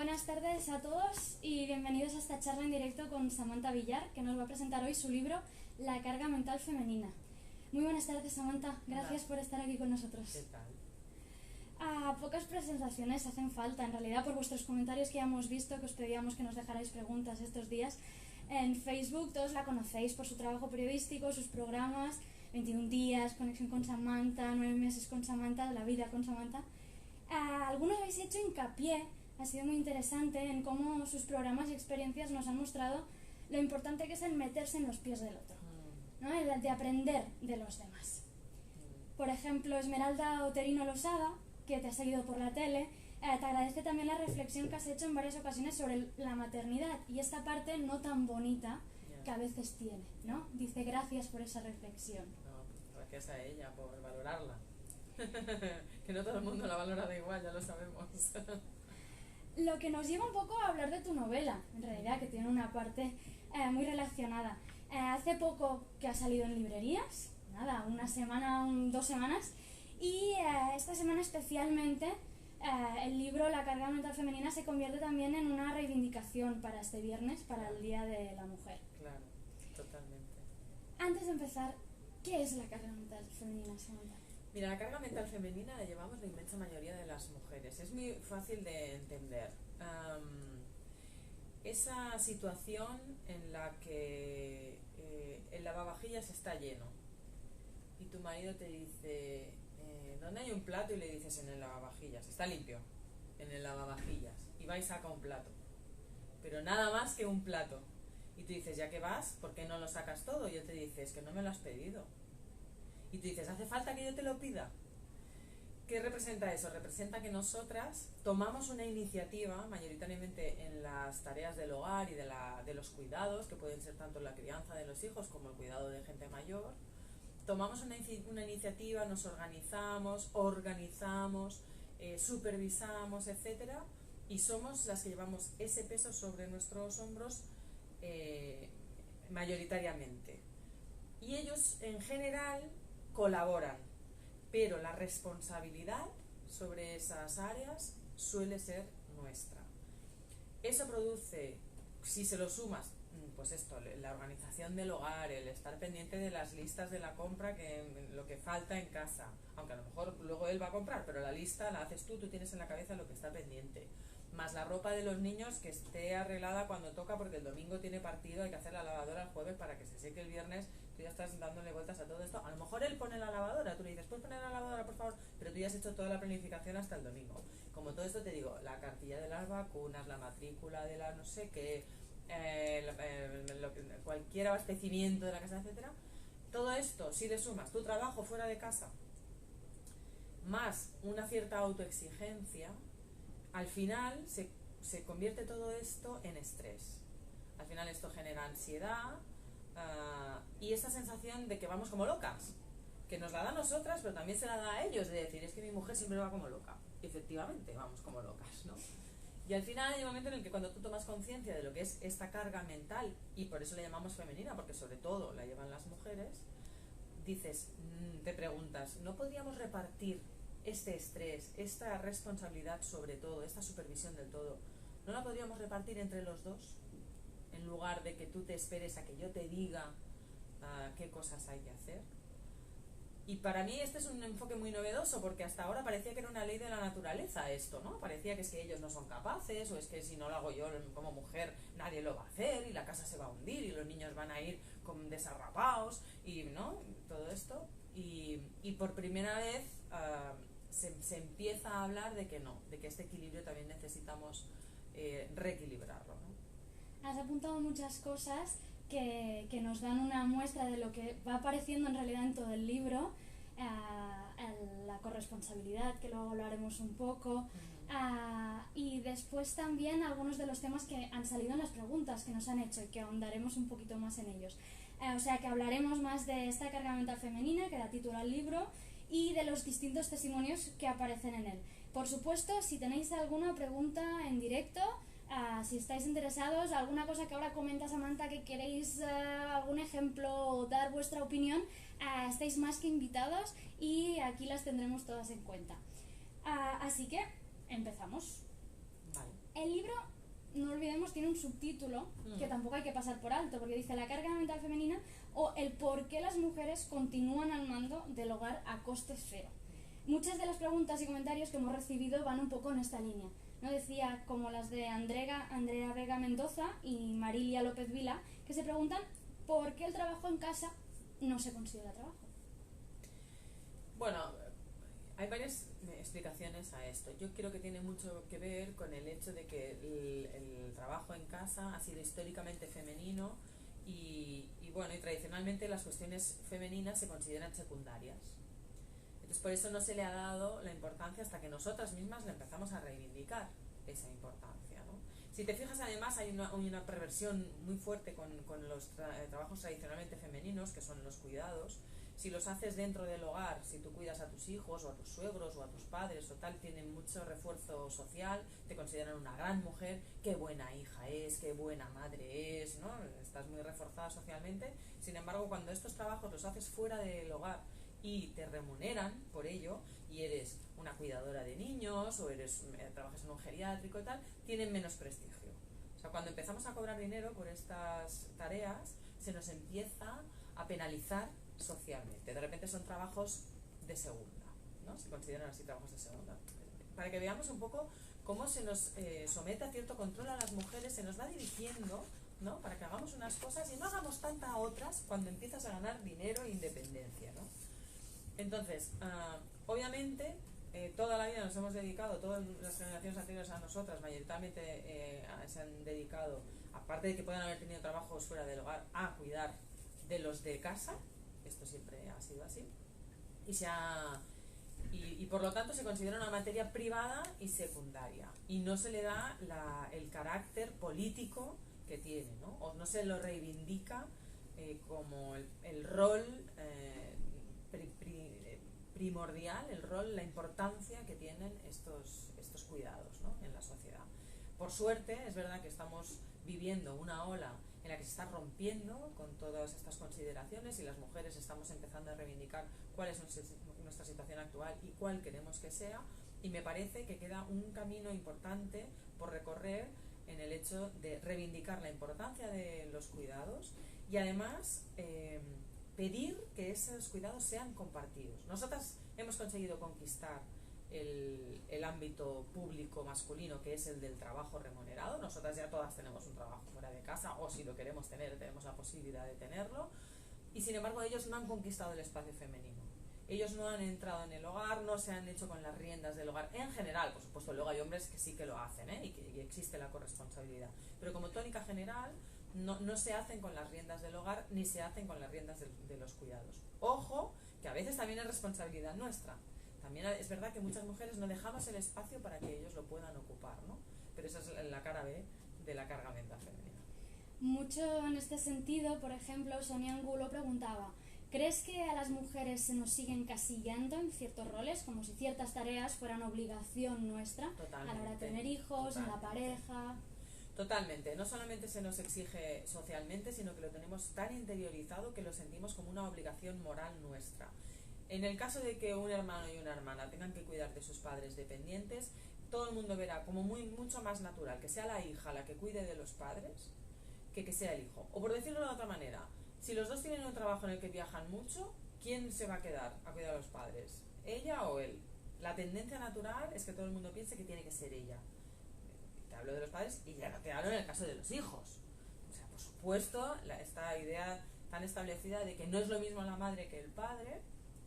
Buenas tardes a todos y bienvenidos a esta charla en directo con Samantha Villar, que nos va a presentar hoy su libro La carga mental femenina. Muy buenas tardes, Samantha. Gracias por estar aquí con nosotros. ¿Qué tal? Pocas presentaciones hacen falta, en realidad, por vuestros comentarios que ya hemos visto, que os pedíamos que nos dejarais preguntas estos días. En Facebook todos la conocéis por su trabajo periodístico, sus programas, 21 días, Conexión con Samantha, 9 meses con Samantha, La vida con Samantha. Algunos habéis hecho hincapié, ha sido muy interesante, en cómo sus programas y experiencias nos han mostrado lo importante que es el meterse en los pies del otro, ¿no? El de aprender de los demás. Por ejemplo, Esmeralda Oterino Losada, que te ha seguido por la tele, te agradece también la reflexión que has hecho en varias ocasiones sobre la maternidad y esta parte no tan bonita que a veces tiene, ¿no? Dice gracias por esa reflexión. No, gracias a ella por valorarla. Que no todo el mundo la valora de igual, ya lo sabemos. Lo que nos lleva un poco a hablar de tu novela, en realidad, que tiene una parte muy relacionada. Hace poco que ha salido en librerías, nada, una semana, 2 semanas, y esta semana especialmente el libro La carga mental femenina se convierte también en una reivindicación para este viernes, para el Día de la Mujer. Claro, totalmente. Antes de empezar, ¿qué es la carga mental femenina, Samantha? Mira, la carga mental femenina la llevamos la inmensa mayoría de las mujeres. Es muy fácil de entender. Esa situación en la que el lavavajillas está lleno y tu marido te dice, ¿dónde hay un plato? Y le dices, en el lavavajillas. Está limpio, en el lavavajillas. Y va y saca un plato. Pero nada más que un plato. Y tú dices, ya que vas, ¿por qué no lo sacas todo? Y él te dice, es que no me lo has pedido. Y tú dices, ¿hace falta que yo te lo pida? ¿Qué representa eso? Representa que nosotras tomamos una iniciativa, mayoritariamente en las tareas del hogar y de los cuidados, que pueden ser tanto la crianza de los hijos como el cuidado de gente mayor. Tomamos una iniciativa, nos organizamos, supervisamos, etcétera, y somos las que llevamos ese peso sobre nuestros hombros mayoritariamente. Y ellos, en general, colaboran, pero la responsabilidad sobre esas áreas suele ser nuestra. Eso produce, si se lo sumas, pues esto, la organización del hogar, el estar pendiente de las listas de la compra, lo que falta en casa, aunque a lo mejor luego él va a comprar, pero la lista la haces tú tienes en la cabeza lo que está pendiente, más la ropa de los niños que esté arreglada cuando toca, porque el domingo tiene partido, hay que hacer la lavadora el jueves para que se seque el viernes. Tú ya estás dándole vueltas a todo esto. A lo mejor él pone la lavadora, tú le dices, ¿puedes poner la lavadora, por favor? Pero tú ya has hecho toda la planificación hasta el domingo. Como todo esto te digo, la cartilla de las vacunas, la matrícula de la no sé qué, cualquier abastecimiento de la casa, etcétera. Todo esto, si le sumas tu trabajo fuera de casa, más una cierta autoexigencia, al final se convierte todo esto en estrés. Al final esto genera ansiedad y esa sensación de que vamos como locas, que nos la da a nosotras, pero también se la da a ellos, de decir, es que mi mujer siempre va como loca. Y efectivamente, vamos como locas, ¿no? Y al final hay un momento en el que cuando tú tomas conciencia de lo que es esta carga mental, y por eso la llamamos femenina, porque sobre todo la llevan las mujeres, dices, te preguntas, ¿no podríamos repartir este estrés, esta responsabilidad sobre todo, esta supervisión del todo, no la podríamos repartir entre los dos? En lugar de que tú te esperes a que yo te diga qué cosas hay que hacer. Y para mí este es un enfoque muy novedoso, porque hasta ahora parecía que era una ley de la naturaleza esto, ¿no? Parecía que es que ellos no son capaces, o es que si no lo hago yo como mujer nadie lo va a hacer, y la casa se va a hundir, y los niños van a ir con desarrapados, y ¿no? Todo esto. Y por primera vez se empieza a hablar de que no, de que este equilibrio también necesitamos reequilibrarlo, ¿no? Has apuntado muchas cosas que nos dan una muestra de lo que va apareciendo en realidad en todo el libro, la corresponsabilidad, que luego hablaremos un poco, y después también algunos de los temas que han salido en las preguntas que nos han hecho y que ahondaremos un poquito más en ellos. O sea que hablaremos más de esta carga mental femenina que da título al libro y de los distintos testimonios que aparecen en él. Por supuesto, si tenéis alguna pregunta en directo, si estáis interesados, alguna cosa que ahora comenta Samantha que queréis, algún ejemplo o dar vuestra opinión, estáis más que invitados y aquí las tendremos todas en cuenta. Así que empezamos. Vale. El libro, no olvidemos, tiene un subtítulo que tampoco hay que pasar por alto, porque dice la carga mental femenina o el por qué las mujeres continúan al mando del hogar a coste cero. Muchas de las preguntas y comentarios que hemos recibido van un poco en esta línea, ¿no? Decía como las de Andrea Vega Mendoza y Marilia López Vila, que se preguntan por qué el trabajo en casa no se considera trabajo. Bueno, hay varias explicaciones a esto. Yo creo que tiene mucho que ver con el hecho de que el trabajo en casa ha sido históricamente femenino y bueno, y tradicionalmente las cuestiones femeninas se consideran secundarias. Entonces por eso no se le ha dado la importancia hasta que nosotras mismas le empezamos a reivindicar esa importancia, ¿no? Si te fijas, además hay una perversión muy fuerte con los trabajos tradicionalmente femeninos, que son los cuidados. Si los haces dentro del hogar, si tú cuidas a tus hijos o a tus suegros o a tus padres o tal, tienen mucho refuerzo social, te consideran una gran mujer, qué buena hija es, qué buena madre es, ¿no? Estás muy reforzada socialmente. Sin embargo, cuando estos trabajos los haces fuera del hogar y te remuneran por ello, y eres una cuidadora de niños o trabajas en un geriátrico y tal, tienen menos prestigio. O sea, cuando empezamos a cobrar dinero por estas tareas, se nos empieza a penalizar socialmente. De repente son trabajos de segunda, ¿no? Se consideran así trabajos de segunda. Para que veamos un poco cómo se nos somete a cierto control a las mujeres, se nos va dirigiendo, ¿no? Para que hagamos unas cosas y no hagamos tantas otras cuando empiezas a ganar dinero e independencia, ¿no? Entonces, obviamente, toda la vida nos hemos dedicado, todas las generaciones anteriores a nosotras, mayoritariamente se han dedicado, aparte de que puedan haber tenido trabajos fuera del hogar, a cuidar de los de casa. Esto siempre ha sido así. Y por lo tanto se considera una materia privada y secundaria. Y no se le da el carácter político que tiene, ¿no? O no se lo reivindica como el rol primordial, el rol, la importancia que tienen estos cuidados, ¿no? En la sociedad. Por suerte, es verdad que estamos viviendo una ola en la que se está rompiendo con todas estas consideraciones y las mujeres estamos empezando a reivindicar cuál es nuestra situación actual y cuál queremos que sea, y me parece que queda un camino importante por recorrer en el hecho de reivindicar la importancia de los cuidados y además pedir que esos cuidados sean compartidos. Nosotras hemos conseguido conquistar el ámbito público masculino, que es el del trabajo remunerado. Nosotras ya todas tenemos un trabajo fuera de casa, o si lo queremos tener, tenemos la posibilidad de tenerlo, y sin embargo ellos no han conquistado el espacio femenino. Ellos no han entrado en el hogar, no se han hecho con las riendas del hogar en general. Por supuesto, luego hay hombres que sí que lo hacen, y existe la corresponsabilidad, pero como tónica general no se hacen con las riendas del hogar ni se hacen con las riendas de los cuidados. Ojo, que a veces también es responsabilidad nuestra. También es verdad que muchas mujeres no dejamos el espacio para que ellos lo puedan ocupar, ¿no? Pero esa es la cara B de la carga mental femenina. Mucho en este sentido, por ejemplo, Sonia Angulo preguntaba: ¿crees que a las mujeres se nos siguen encasillando en ciertos roles, como si ciertas tareas fueran obligación nuestra? Totalmente, a la hora de tener hijos, en la pareja? Totalmente. No solamente se nos exige socialmente, sino que lo tenemos tan interiorizado que lo sentimos como una obligación moral nuestra. En el caso de que un hermano y una hermana tengan que cuidar de sus padres dependientes, todo el mundo verá como mucho más natural que sea la hija la que cuide de los padres que sea el hijo. O por decirlo de otra manera, si los dos tienen un trabajo en el que viajan mucho, ¿quién se va a quedar a cuidar a los padres? ¿Ella o él? La tendencia natural es que todo el mundo piense que tiene que ser ella. Te hablo de los padres y ya no te hablo en el caso de los hijos. O sea, por supuesto, esta idea tan establecida de que no es lo mismo la madre que el padre,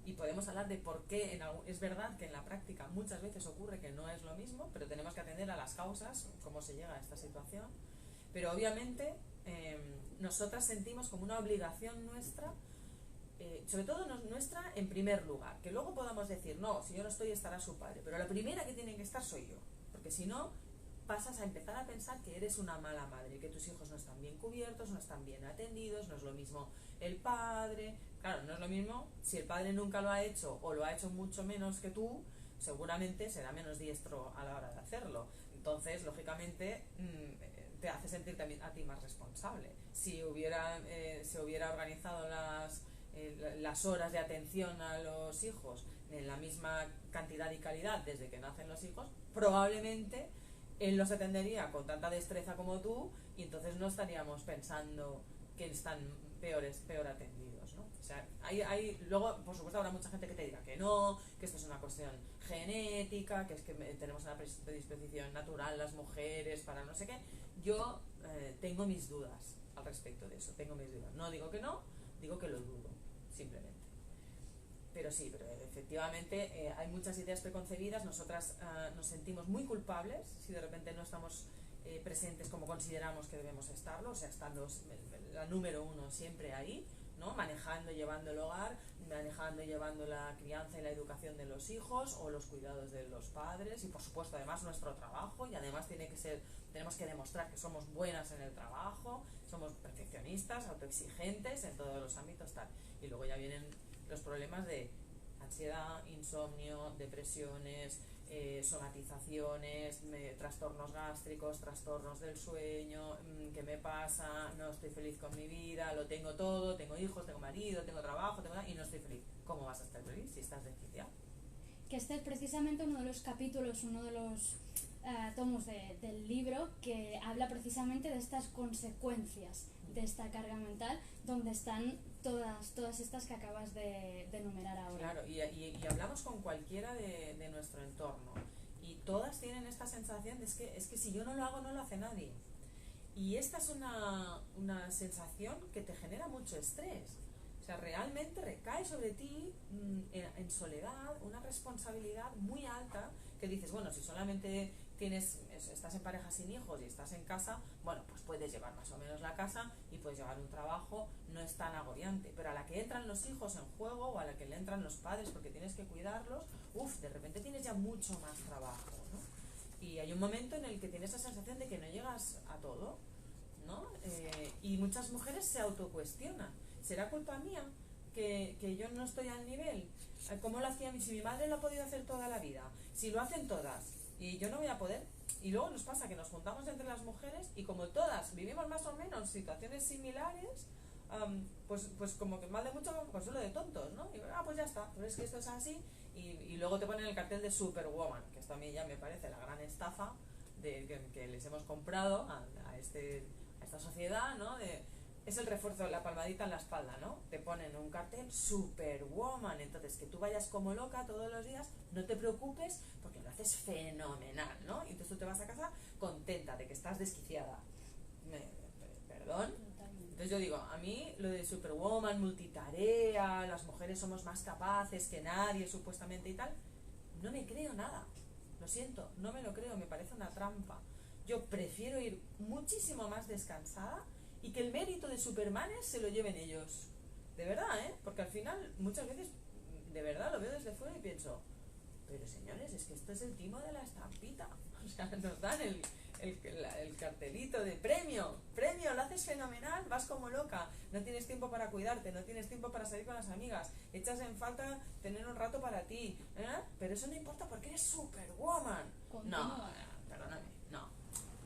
y podemos hablar de por qué es verdad que en la práctica muchas veces ocurre que no es lo mismo, pero tenemos que atender a las causas, cómo se llega a esta situación. Pero obviamente nosotras sentimos como una obligación nuestra, sobre todo nuestra en primer lugar, que luego podamos decir, no, si yo no estoy estará su padre, pero la primera que tiene que estar soy yo, porque si no pasas a empezar a pensar que eres una mala madre, que tus hijos no están bien cubiertos, no están bien atendidos, no es lo mismo el padre. Claro, no es lo mismo si el padre nunca lo ha hecho o lo ha hecho mucho menos que tú, seguramente será menos diestro a la hora de hacerlo. Entonces, lógicamente, te hace sentir también a ti más responsable. Si se hubiera organizado las horas de atención a los hijos en la misma cantidad y calidad desde que nacen los hijos, probablemente él no se atendería con tanta destreza como tú y entonces no estaríamos pensando que están peor atendidos, ¿no? O sea, luego, por supuesto, habrá mucha gente que te diga que no, que esto es una cuestión genética, que es que tenemos una predisposición natural las mujeres para no sé qué. Yo tengo mis dudas al respecto de eso, tengo mis dudas. No digo que no, digo que lo dudo, simplemente. Pero sí, pero efectivamente hay muchas ideas preconcebidas. Nosotras nos sentimos muy culpables si de repente no estamos presentes como consideramos que debemos estarlo, o sea, estando la número uno siempre ahí, ¿no? Manejando, llevando el hogar, manejando y llevando la crianza y la educación de los hijos o los cuidados de los padres y por supuesto además nuestro trabajo, y además tenemos que demostrar que somos buenas en el trabajo, somos perfeccionistas, autoexigentes en todos los ámbitos, tal. Y luego ya vienen los problemas de ansiedad, insomnio, depresiones, somatizaciones, trastornos gástricos, trastornos del sueño, ¿qué me pasa? No estoy feliz con mi vida, lo tengo todo, tengo hijos, tengo marido, tengo trabajo, y no estoy feliz. ¿Cómo vas a estar feliz si estás desquiciado? Que este es precisamente uno de los capítulos, uno de los tomos del libro que habla precisamente de estas consecuencias de esta carga mental, donde están todas estas que acabas de enumerar ahora. Claro, y hablamos con cualquiera de nuestro entorno y todas tienen esta sensación de es que si yo no lo hago, no lo hace nadie. Y esta es una sensación que te genera mucho estrés. O sea, realmente recae sobre ti en soledad una responsabilidad muy alta que dices, bueno, si solamente estás en pareja sin hijos y estás en casa, bueno, pues puedes llevar más o menos la casa y puedes llevar un trabajo, no es tan agobiante. Pero a la que entran los hijos en juego o a la que le entran los padres porque tienes que cuidarlos, de repente tienes ya mucho más trabajo, ¿no? Y hay un momento en el que tienes la sensación de que no llegas a todo, ¿no? Y muchas mujeres se autocuestionan. ¿Será culpa mía que yo no estoy al nivel? ¿Cómo lo hacía? Si mi madre lo ha podido hacer toda la vida, si lo hacen todas y yo no voy a poder. Y luego nos pasa que nos juntamos entre las mujeres y como todas vivimos más o menos situaciones similares, pues como que mal de mucho consuelo de tontos, ¿no? Y pues ya está, pero es que esto es así. Y luego te ponen el cartel de Superwoman, que esto a mí ya me parece la gran estafa que les hemos comprado a esta sociedad, ¿no? Es el refuerzo, la palmadita en la espalda, ¿no? Te ponen un cartel Superwoman, entonces que tú vayas como loca todos los días, no te preocupes porque lo haces fenomenal, ¿no? Y entonces tú te vas a casa contenta de que estás desquiciada. ¿Perdón? Entonces yo digo, a mí lo de Superwoman, multitarea, las mujeres somos más capaces que nadie supuestamente y tal, no me creo nada. Lo siento, no me lo creo, me parece una trampa. Yo prefiero ir muchísimo más descansada y que el mérito de Supermanes se lo lleven ellos. De verdad, ¿eh? Porque al final, muchas veces, de verdad, lo veo desde fuera y pienso, pero señores, es que esto es el timo de la estampita. O sea, nos dan el cartelito de premio, lo haces fenomenal, vas como loca, no tienes tiempo para cuidarte, no tienes tiempo para salir con las amigas, echas en falta tener un rato para ti, pero eso no importa porque eres Superwoman. No, perdóname, no,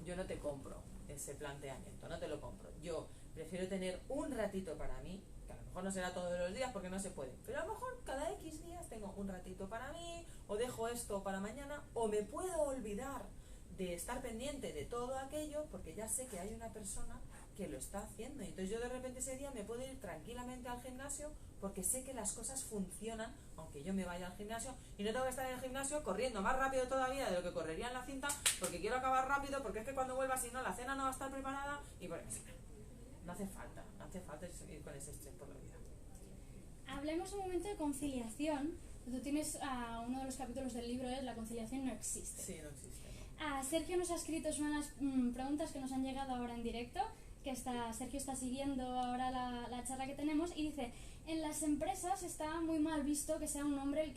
yo no te compro ese planteamiento, no te lo compro. Yo prefiero tener un ratito para mí, que a lo mejor no será todos los días porque no se puede, pero a lo mejor cada X días tengo un ratito para mí, o dejo esto para mañana, o me puedo olvidar de estar pendiente de todo aquello porque ya sé que hay una persona que lo está haciendo. Entonces yo de repente ese día me puedo ir tranquilamente al gimnasio porque sé que las cosas funcionan aunque yo me vaya al gimnasio y no tengo que estar en el gimnasio corriendo más rápido todavía de lo que correría en la cinta porque quiero acabar rápido, porque es que cuando vuelva si no la cena no va a estar preparada y bueno, no hace falta ir con ese estrés por la vida. Hablemos un momento de conciliación. Tú tienes uno de los capítulos del libro es La conciliación no existe. Sí, no existe. Sergio nos ha escrito, es una de las preguntas que nos han llegado ahora en directo, que Sergio está siguiendo ahora la charla que tenemos y dice, en las empresas está muy mal visto que sea un hombre el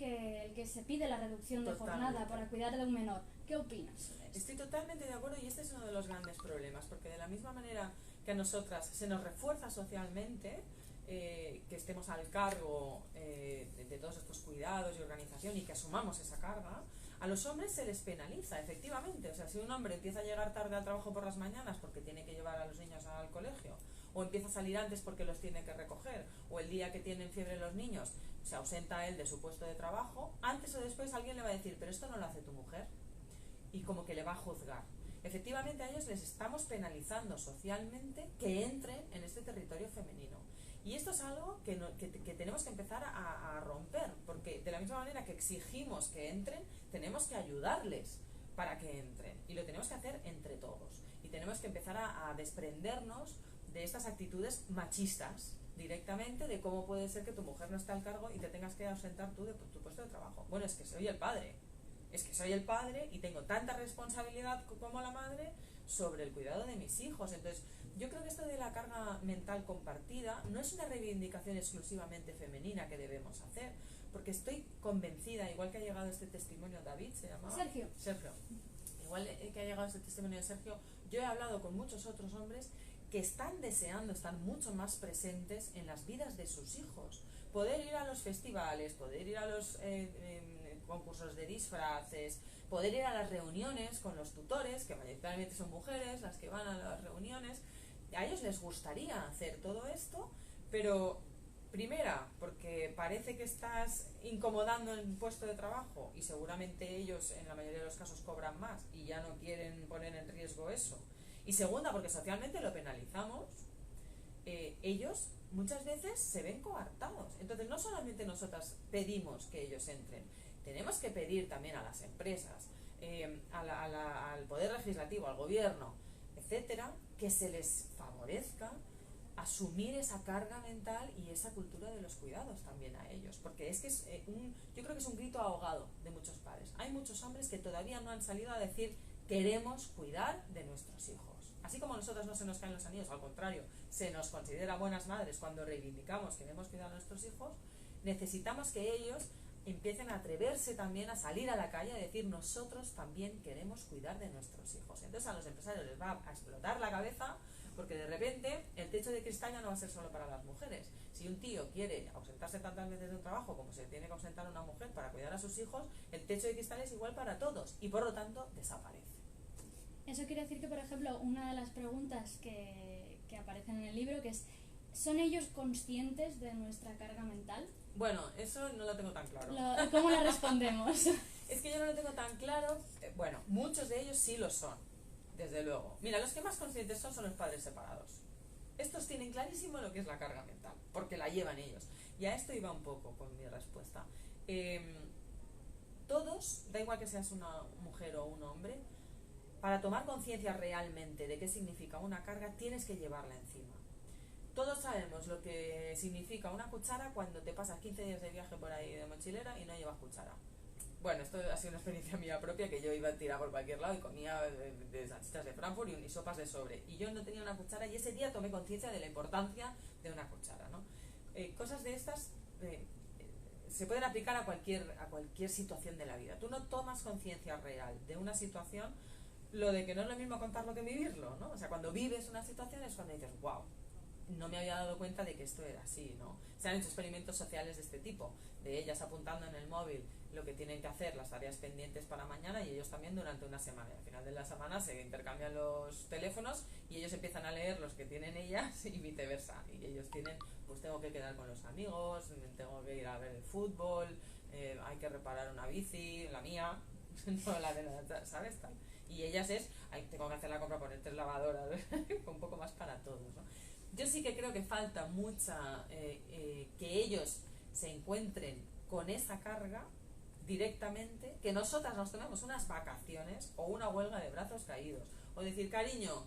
que se pide la reducción de jornada para cuidar de un menor. ¿Qué opinas sobre esto? Estoy totalmente de acuerdo y este es uno de los grandes problemas, porque de la misma manera que a nosotras se nos refuerza socialmente que estemos al cargo de todos estos cuidados y organización y que asumamos esa carga, a los hombres se les penaliza, efectivamente. O sea, si un hombre empieza a llegar tarde al trabajo por las mañanas porque tiene que llevar a los niños al colegio, o empieza a salir antes porque los tiene que recoger, o el día que tienen fiebre los niños se ausenta él de su puesto de trabajo, antes o después alguien le va a decir, pero esto no lo hace tu mujer, y como que le va a juzgar. efectivamente a ellos les estamos penalizando socialmente que entren en este territorio femenino. Y esto es algo que tenemos que empezar a romper, porque de la misma manera que exigimos que entren, tenemos que ayudarles para que entren, y lo tenemos que hacer entre todos, y tenemos que empezar a desprendernos de estas actitudes machistas directamente, de cómo puede ser que tu mujer no esté al cargo y te tengas que ausentar tú de tu puesto de trabajo. Bueno, es que soy el padre, y tengo tanta responsabilidad como la madre sobre el cuidado de mis hijos. Entonces yo creo que esto de la carga mental compartida no es una reivindicación exclusivamente femenina que debemos hacer, porque estoy convencida, igual que ha llegado este testimonio, David se llamaba Sergio, igual que ha llegado este testimonio de Sergio, yo he hablado con muchos otros hombres que están deseando estar mucho más presentes en las vidas de sus hijos, poder ir a los festivales, poder ir a los concursos de disfraces, poder ir a las reuniones con los tutores, que mayoritariamente son mujeres las que van a las reuniones. A ellos les gustaría hacer todo esto, pero primera, porque parece que estás incomodando el puesto de trabajo, y seguramente ellos en la mayoría de los casos cobran más y ya no quieren poner en riesgo eso. Y segunda, porque socialmente lo penalizamos. Ellos muchas veces se ven coartados. Entonces no solamente nosotras pedimos que ellos entren, tenemos que pedir también a las empresas, al poder legislativo, al gobierno, etcétera, que se les favorezca asumir esa carga mental y esa cultura de los cuidados también a ellos, porque es que yo creo que es un grito ahogado de muchos padres. Hay muchos hombres que todavía no han salido a decir: queremos cuidar de nuestros hijos. Así como a nosotros no se nos caen los anillos, al contrario, se nos considera buenas madres cuando reivindicamos que queremos cuidar a nuestros hijos, necesitamos que ellos empiecen a atreverse también a salir a la calle a decir: nosotros también queremos cuidar de nuestros hijos. Entonces a los empresarios les va a explotar la cabeza, porque de repente el techo de cristal ya no va a ser solo para las mujeres. Si un tío quiere ausentarse tantas veces de un trabajo como se tiene que ausentar una mujer para cuidar a sus hijos, el techo de cristal es igual para todos y por lo tanto desaparece. Eso quiere decir que, por ejemplo, una de las preguntas que aparecen en el libro, que es: ¿son ellos conscientes de nuestra carga mental? Bueno, eso no lo tengo tan claro. ¿Cómo la respondemos? Es que yo no lo tengo tan claro. Bueno, muchos de ellos sí lo son, desde luego. Mira, los que más conscientes son los padres separados. Estos tienen clarísimo lo que es la carga mental, porque la llevan ellos. Y a esto iba un poco con mi respuesta. Todos, da igual que seas una mujer o un hombre, para tomar conciencia realmente de qué significa una carga, tienes que llevarla encima. Todos sabemos lo que significa una cuchara cuando te pasas 15 días de viaje por ahí de mochilera y no llevas cuchara. Bueno, esto ha sido una experiencia mía propia, que yo iba a tirar por cualquier lado y comía de salchichas de Frankfurt y sopas de sobre. Y yo no tenía una cuchara, y ese día tomé conciencia de la importancia de una cuchara, ¿no? Cosas de estas se pueden aplicar a cualquier situación de la vida. Tú no tomas conciencia real de una situación, lo de que no es lo mismo contarlo que vivirlo, ¿no? O sea, cuando vives una situación es cuando dices: wow, no me había dado cuenta de que esto era así, ¿no? Se han hecho experimentos sociales de este tipo, de ellas apuntando en el móvil lo que tienen que hacer, las tareas pendientes para mañana, y ellos también durante una semana. Y al final de la semana se intercambian los teléfonos y ellos empiezan a leer los que tienen ellas y viceversa. Y ellos tienen: pues tengo que quedar con los amigos, tengo que ir a ver el fútbol, hay que reparar una bici, la mía, no la de la, ¿sabes? Tal. Y ellas tengo que hacer la compra, poner 3 lavadoras, un poco más para todos, ¿no? Yo sí que creo que falta mucha que ellos se encuentren con esa carga directamente, que nosotras nos tomemos unas vacaciones o una huelga de brazos caídos, o decir: cariño,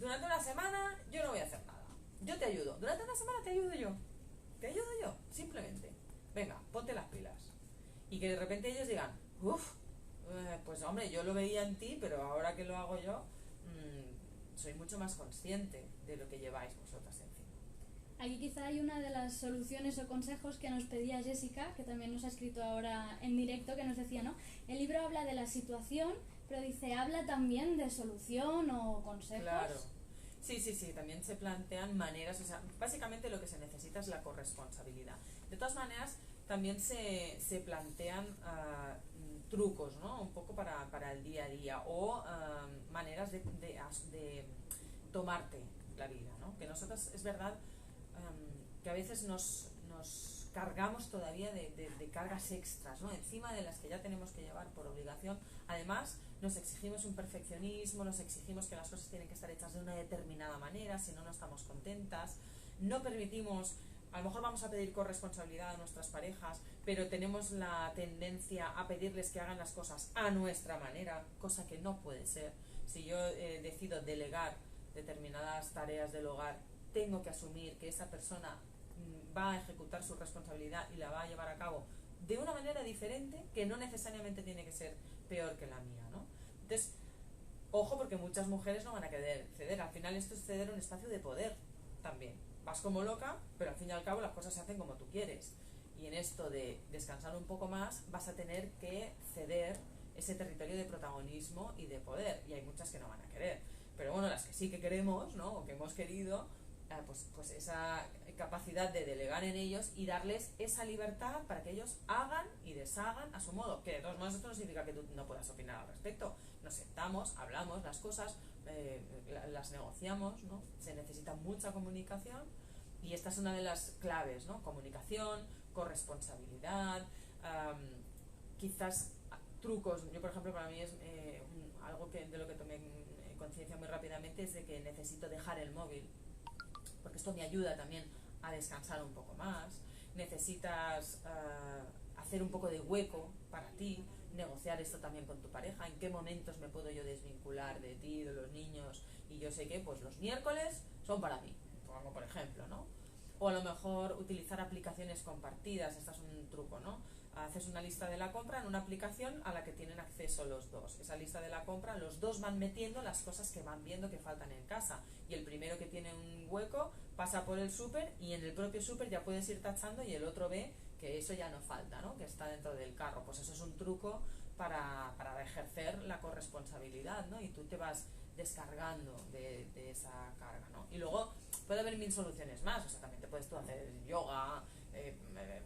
durante una semana yo no voy a hacer nada, yo te ayudo, durante una semana te ayudo yo, simplemente, venga, ponte las pilas. Y que de repente ellos digan: uff, pues hombre, yo lo veía en ti, pero ahora que lo hago yo, soy mucho más consciente de lo que lleváis vosotras encima. Aquí quizá hay una de las soluciones o consejos que nos pedía Jessica, que también nos ha escrito ahora en directo, que nos decía, ¿no? El libro habla de la situación, pero dice, habla también de solución o consejos. Claro. Sí, también se plantean maneras, o sea, básicamente lo que se necesita es la corresponsabilidad. De todas maneras, también se plantean trucos, ¿no? Un poco para el día a día, o maneras de tomarte la vida, ¿no? Que nosotros, es verdad, que a veces nos cargamos todavía de cargas extras, ¿no? Encima de las que ya tenemos que llevar por obligación. Además, nos exigimos un perfeccionismo, nos exigimos que las cosas tienen que estar hechas de una determinada manera, si no, no estamos contentas, no permitimos, a lo mejor vamos a pedir corresponsabilidad a nuestras parejas, pero tenemos la tendencia a pedirles que hagan las cosas a nuestra manera, cosa que no puede ser. Si yo decido delegar determinadas tareas del hogar, tengo que asumir que esa persona va a ejecutar su responsabilidad y la va a llevar a cabo de una manera diferente, que no necesariamente tiene que ser peor que la mía, ¿no? Entonces, ojo, porque muchas mujeres no van a querer ceder. Al final esto es ceder un espacio de poder también. Vas como loca, pero al fin y al cabo las cosas se hacen como tú quieres. Y en esto de descansar un poco más, vas a tener que ceder ese territorio de protagonismo y de poder. Y hay muchas que no van a querer. Pero bueno, las que sí que queremos, ¿no? O que hemos querido, pues esa capacidad de delegar en ellos y darles esa libertad para que ellos hagan y deshagan a su modo. Que de todos modos esto no significa que tú no puedas opinar al respecto. Nos sentamos, hablamos las cosas, las negociamos, ¿no? Se necesita mucha comunicación y esta es una de las claves, ¿no? Comunicación, corresponsabilidad, quizás trucos. Yo, por ejemplo, para mí es algo que de lo que tomé conciencia muy rápidamente es de que necesito dejar el móvil, porque esto me ayuda también a descansar un poco más. Necesitas hacer un poco de hueco para ti, negociar esto también con tu pareja, en qué momentos me puedo yo desvincular de ti, de los niños, y yo sé que pues los miércoles son para mí, como por ejemplo, ¿no? O a lo mejor utilizar aplicaciones compartidas, este es un truco, ¿no? Haces una lista de la compra en una aplicación a la que tienen acceso los dos. Esa lista de la compra, los dos van metiendo las cosas que van viendo que faltan en casa. Y el primero que tiene un hueco pasa por el súper y en el propio súper ya puedes ir tachando y el otro ve que eso ya no falta, ¿no? Que está dentro del carro. Pues eso es un truco para ejercer la corresponsabilidad, ¿no? Y tú te vas descargando de esa carga, ¿no? Y luego puede haber mil soluciones más. O sea, también te puedes tú hacer yoga,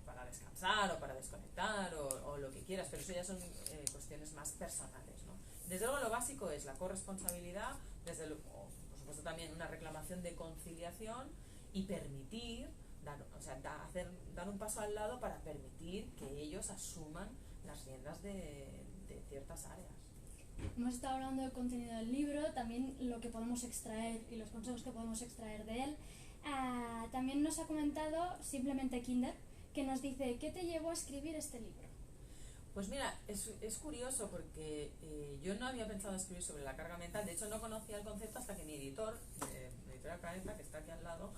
para descansar o para desconectar o lo que quieras, pero eso ya son cuestiones más personales, ¿no? Desde luego lo básico es la corresponsabilidad, desde luego, por supuesto también una reclamación de conciliación y permitir, dar un paso al lado para permitir que ellos asuman las riendas de ciertas áreas. Hemos estado hablando del contenido del libro, también lo que podemos extraer y los consejos que podemos extraer de él. También nos ha comentado simplemente Kinder, que nos dice, ¿qué te llevó a escribir este libro? Pues mira, es curioso porque yo no había pensado escribir sobre la carga mental. De hecho no conocía el concepto hasta que mi editor, Editorial Planeta, que está aquí al lado,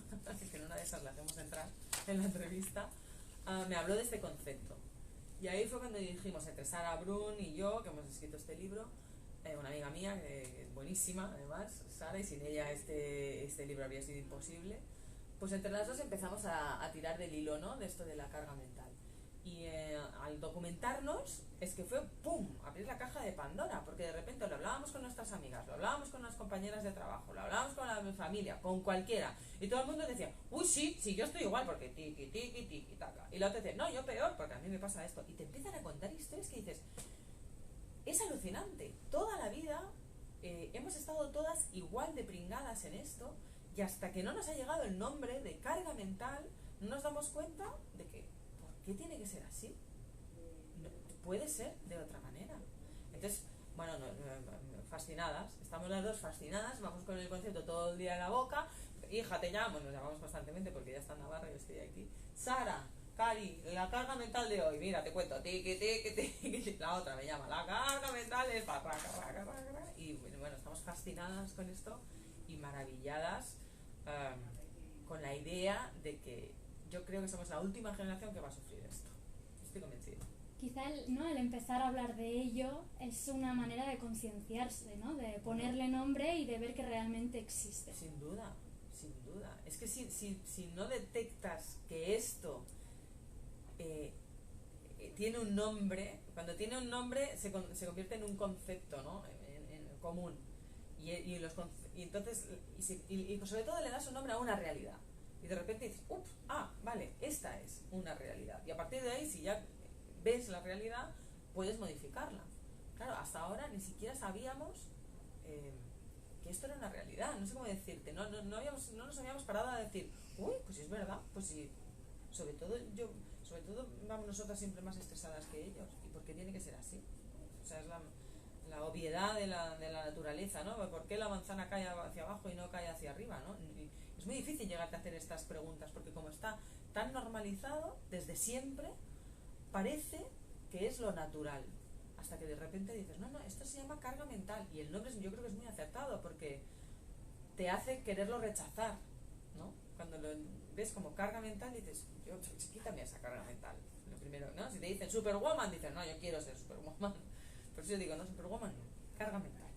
que en una de esas la hacemos entrar en la entrevista, me habló de este concepto. Y ahí fue cuando dijimos, entre Sara Brun y yo, que hemos escrito este libro, una amiga mía, buenísima además, Sara, y sin ella este libro habría sido imposible. Pues entre las dos empezamos a tirar del hilo, ¿no? De esto de la carga mental. Y al documentarnos es que fue ¡pum! Abrir la caja de Pandora, porque de repente lo hablábamos con nuestras amigas, lo hablábamos con las compañeras de trabajo, lo hablábamos con la familia, con cualquiera, y todo el mundo decía, uy, sí, yo estoy igual, porque tiki, tiki, tiki, taca. Y la otra dice, no, yo peor, porque a mí me pasa esto. Y te empiezan a contar historias que dices, es alucinante, toda la vida hemos estado todas igual de pringadas en esto, y hasta que no nos ha llegado el nombre de carga mental, no nos damos cuenta de que, ¿por qué tiene que ser así? No, puede ser de otra manera. Entonces, bueno, fascinadas, estamos las dos fascinadas, vamos con el concepto todo el día en la boca. Hija, te llamo, nos llamamos constantemente porque ya está en Navarra y yo estoy aquí. Sara, Cari, la carga mental de hoy, mira, te cuento, tiki, tiki, tiki. La otra me llama, la carga mental es y bueno, estamos fascinadas con esto y maravilladas con la idea de que yo creo que somos la última generación que va a sufrir esto. Estoy convencida. Quizá el empezar a hablar de ello es una manera de concienciarse, ¿no? De ponerle nombre y de ver que realmente existe. Sin duda, sin duda. Es que si no detectas que esto tiene un nombre, cuando tiene un nombre se convierte en un concepto, ¿no? En común. Y entonces, y sobre todo le das un nombre a una realidad. Y de repente dices, ups, vale, esta es una realidad. Y a partir de ahí, si ya ves la realidad, puedes modificarla. Claro, hasta ahora ni siquiera sabíamos que esto era una realidad. No sé cómo decirte, no nos habíamos parado a decir, uy, pues es verdad, pues sí. Sobre todo vamos nosotras siempre más estresadas que ellos. ¿Y por qué tiene que ser así? O sea, la obviedad de la naturaleza, ¿no? ¿Por qué la manzana cae hacia abajo y no cae hacia arriba, ¿no? Y es muy difícil llegarte a hacer estas preguntas porque como está tan normalizado desde siempre, parece que es lo natural, hasta que de repente dices, no, esto se llama carga mental, y el nombre yo creo que es muy acertado porque te hace quererlo rechazar, ¿no? Cuando lo ves como carga mental dices, quítame esa carga mental, lo primero, ¿no? Si te dicen Superwoman, dices, no, yo quiero ser Superwoman. Por eso yo digo, no, Superwoman no, carga mental.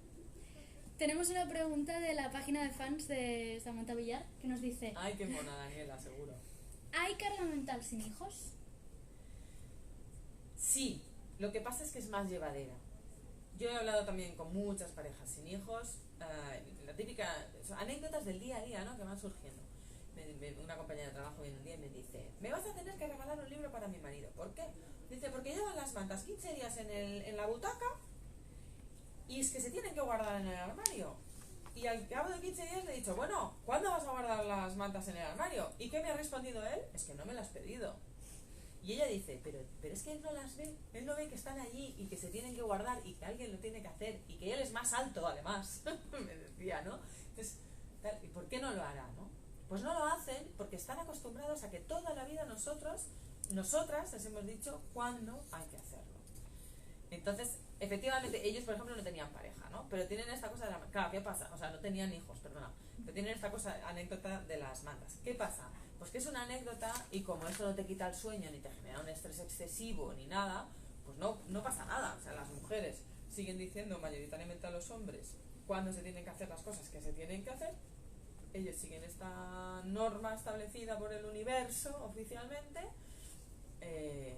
Tenemos una pregunta de la página de fans de Samantha Villar que nos dice: Ay, qué mona, Daniela, seguro. ¿hay carga mental sin hijos? Sí, lo que pasa es que es más llevadera. Yo he hablado también con muchas parejas sin hijos, la típica, anécdotas del día a día, ¿no? Que van surgiendo. Una compañera de trabajo viene un día y me dice, me vas a tener que regalar un libro para mi marido. ¿Por qué? Dice, porque llevan las mantas 15 días en la butaca y es que se tienen que guardar en el armario. Y al cabo de 15 días le he dicho, bueno, ¿cuándo vas a guardar las mantas en el armario? ¿Y qué me ha respondido él? Es que no me las has pedido. Y ella dice, pero es que él no las ve, él no ve que están allí y que se tienen que guardar y que alguien lo tiene que hacer y que él es más alto además, me decía, ¿no? Entonces, ¿y por qué no lo hará, no? Pues no lo hacen porque están acostumbrados a que toda la vida nosotras les hemos dicho cuándo hay que hacerlo. Entonces, efectivamente, ellos, por ejemplo, no tenían pareja, ¿no? Pero tienen esta cosa de la... Claro, ¿qué pasa? O sea, no tenían hijos, perdona. Pero tienen esta cosa, anécdota de las mantas. ¿Qué pasa? Pues que es una anécdota y como esto no te quita el sueño, ni te genera un estrés excesivo, ni nada, pues no pasa nada. O sea, las mujeres siguen diciendo mayoritariamente a los hombres cuándo se tienen que hacer las cosas que se tienen que hacer. Ellos siguen esta norma establecida por el universo oficialmente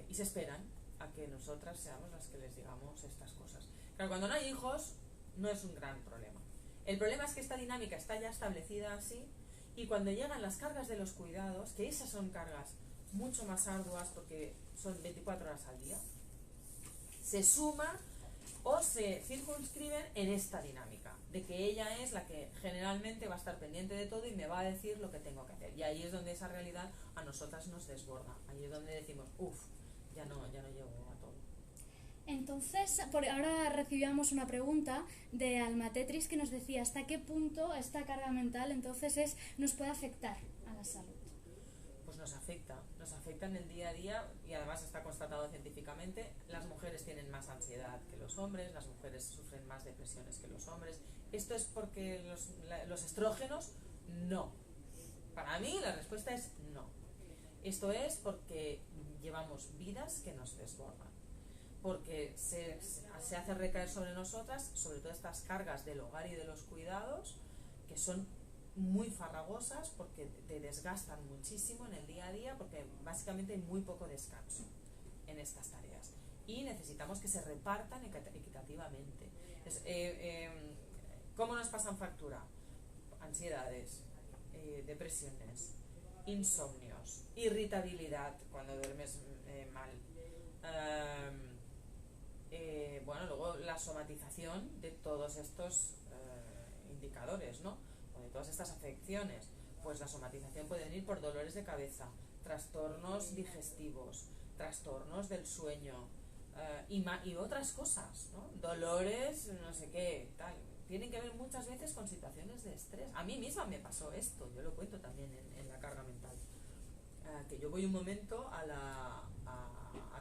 y se esperan a que nosotras seamos las que les digamos estas cosas. Claro, cuando no hay hijos no es un gran problema. El problema es que esta dinámica está ya establecida así y cuando llegan las cargas de los cuidados, que esas son cargas mucho más arduas porque son 24 horas al día, se suma o se circunscriben en esta dinámica de que ella es la que generalmente va a estar pendiente de todo y me va a decir lo que tengo que hacer. Y ahí es donde esa realidad a nosotras nos desborda. Ahí es donde decimos, ya no llego a todo. Entonces, ahora recibíamos una pregunta de Alma Tetris que nos decía hasta qué punto esta carga mental entonces nos puede afectar a la salud. Pues nos afecta en el día a día y además está constatado científicamente. Las mujeres tienen más ansiedad que los hombres, las mujeres sufren más depresiones que los hombres. ¿Esto es porque los estrógenos? No. Para mí la respuesta es no. Esto es porque llevamos vidas que nos desbordan, porque se hace recaer sobre nosotras, sobre todo estas cargas del hogar y de los cuidados, que son muy farragosas porque te desgastan muchísimo en el día a día, porque básicamente hay muy poco descanso en estas tareas y necesitamos que se repartan equitativamente. ¿Cómo nos pasan factura? Ansiedades, depresiones, insomnios, irritabilidad cuando duermes mal, bueno, luego la somatización de todos estos indicadores, ¿no? O de todas estas afecciones. Pues la somatización puede venir por dolores de cabeza, trastornos digestivos, trastornos del sueño y otras cosas, ¿no? Dolores, no sé qué, tal. Tienen que ver muchas veces con situaciones de estrés. A mí misma me pasó esto, yo lo cuento también en la carga mental. Que yo voy un momento a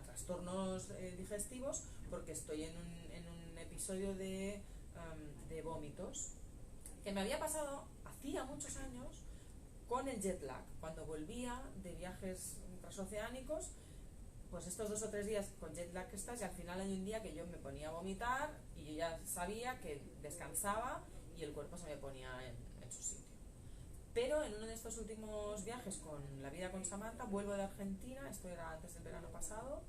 trastornos digestivos porque estoy en un episodio de vómitos que me había pasado hacía muchos años con el jet lag. Cuando volvía de viajes transoceánicos, pues estos 2 o 3 días con jet lag que estás y al final hay un día que yo me ponía a vomitar y yo ya sabía que descansaba y el cuerpo se me ponía en su sitio. Pero en uno de estos últimos viajes con La Vida con Samantha, vuelvo de Argentina, esto era antes del verano pasado,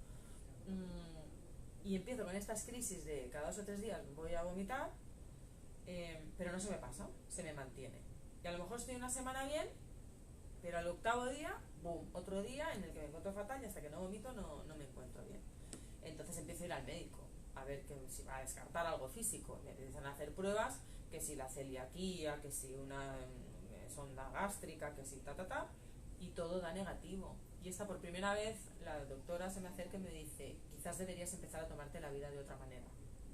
y empiezo con estas crisis de cada 2 o 3 días voy a vomitar, pero no se me pasa, se me mantiene. Y a lo mejor estoy una semana bien, pero al 8º día, ¡boom!, otro día en el que me encuentro fatal y hasta que no vomito no me encuentro bien. Entonces empiezo a ir al médico a ver si va a descartar algo físico. Me empiezan a hacer pruebas, que si la celiaquía, que si una sonda gástrica, que si y todo da negativo. Y esta por primera vez la doctora se me acerca y me dice, quizás deberías empezar a tomarte la vida de otra manera.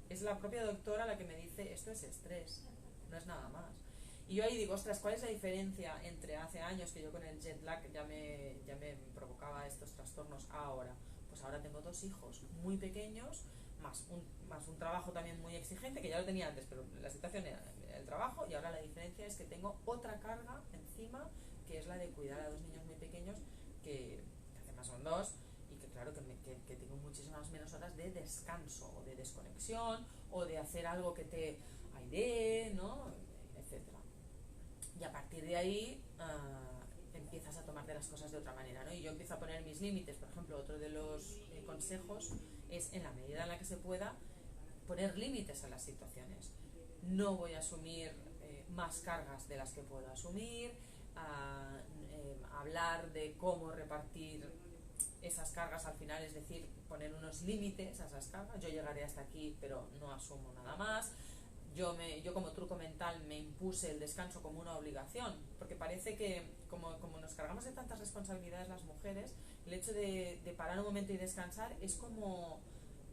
Es la propia doctora la que me dice, esto es estrés, no es nada más. Y yo ahí digo, ostras, ¿cuál es la diferencia entre hace años que yo con el jet lag ya me provocaba estos trastornos ahora? Pues ahora tengo 2 hijos muy pequeños, más un trabajo también muy exigente, que ya lo tenía antes, pero la situación era el trabajo, y ahora la diferencia es que tengo otra carga encima, que es la de cuidar a 2 niños muy pequeños, que además son 2, y que claro que tengo muchísimas menos horas de descanso, o de desconexión, o de hacer algo que te airee, ¿no? Etcétera. Y a partir de ahí empiezas a tomarte las cosas de otra manera, ¿no? Y yo empiezo a poner mis límites. Por ejemplo, otro de los consejos es, en la medida en la que se pueda, poner límites a las situaciones. No voy a asumir más cargas de las que puedo asumir, hablar de cómo repartir esas cargas al final, es decir, poner unos límites a esas cargas. Yo llegaré hasta aquí, pero no asumo nada más. Yo como truco mental me impuse el descanso como una obligación, porque parece que como nos cargamos de tantas responsabilidades las mujeres, el hecho de parar un momento y descansar es como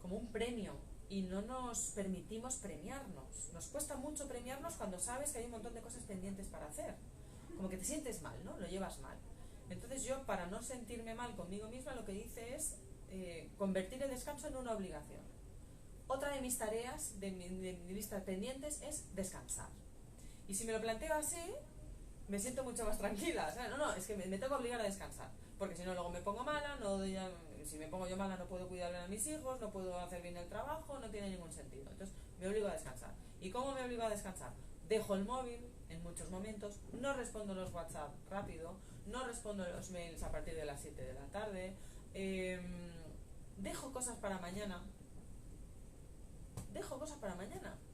un premio, y no nos permitimos premiarnos. Nos cuesta mucho premiarnos cuando sabes que hay un montón de cosas pendientes para hacer. Como que te sientes mal, ¿no? Lo llevas mal. Entonces yo, para no sentirme mal conmigo misma, lo que hice es convertir el descanso en una obligación. Otra de mis tareas, de mi lista de pendientes, es descansar. Y si me lo planteo así, me siento mucho más tranquila. O sea, no, es que me tengo que obligar a descansar. Porque si no, luego me pongo mala, si me pongo yo mala no puedo cuidar a mis hijos, no puedo hacer bien el trabajo, no tiene ningún sentido. Entonces, me obligo a descansar. ¿Y cómo me obligo a descansar? Dejo el móvil en muchos momentos, no respondo los WhatsApp rápido, no respondo los mails a partir de las 7 de la tarde, dejo cosas para mañana.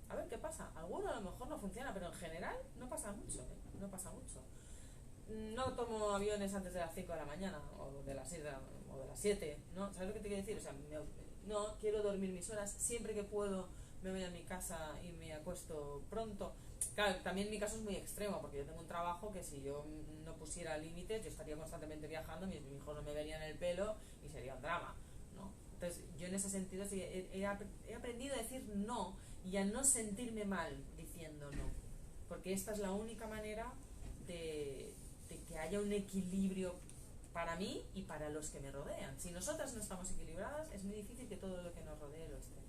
A ver qué pasa. Alguno a lo mejor no funciona, pero en general no pasa mucho. No tomo aviones antes de las 5 de la mañana, o de las 6 o de las 7, ¿no? ¿Sabes lo que te quiero decir? O sea, no quiero dormir mis horas, siempre que puedo me voy a mi casa y me acuesto pronto. Claro, también mi caso es muy extremo, porque yo tengo un trabajo que si yo no pusiera límites, yo estaría constantemente viajando, mis hijos no me verían el pelo y sería un drama, ¿no? Entonces, yo en ese sentido sí, he aprendido a decir no y a no sentirme mal diciendo no, porque esta es la única manera de que haya un equilibrio para mí y para los que me rodean. Si nosotras no estamos equilibradas, es muy difícil que todo lo que nos rodee lo esté.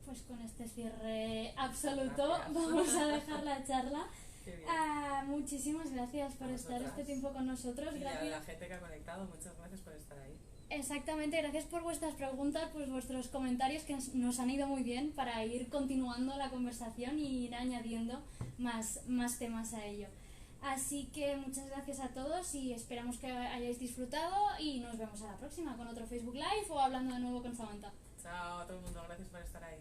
Pues con este cierre absoluto Gracias. vamos a dejar la charla. Qué bien. Muchísimas gracias por estar este tiempo con nosotros. Y Gracias a la gente que ha conectado, muchas gracias por estar ahí. Exactamente, gracias por vuestras preguntas, por vuestros comentarios que nos han ido muy bien para ir continuando la conversación y ir añadiendo más temas a ello. Así que muchas gracias a todos y esperamos que hayáis disfrutado y nos vemos a la próxima con otro Facebook Live o hablando de nuevo con Samantha. Chao a todo el mundo, gracias por estar ahí.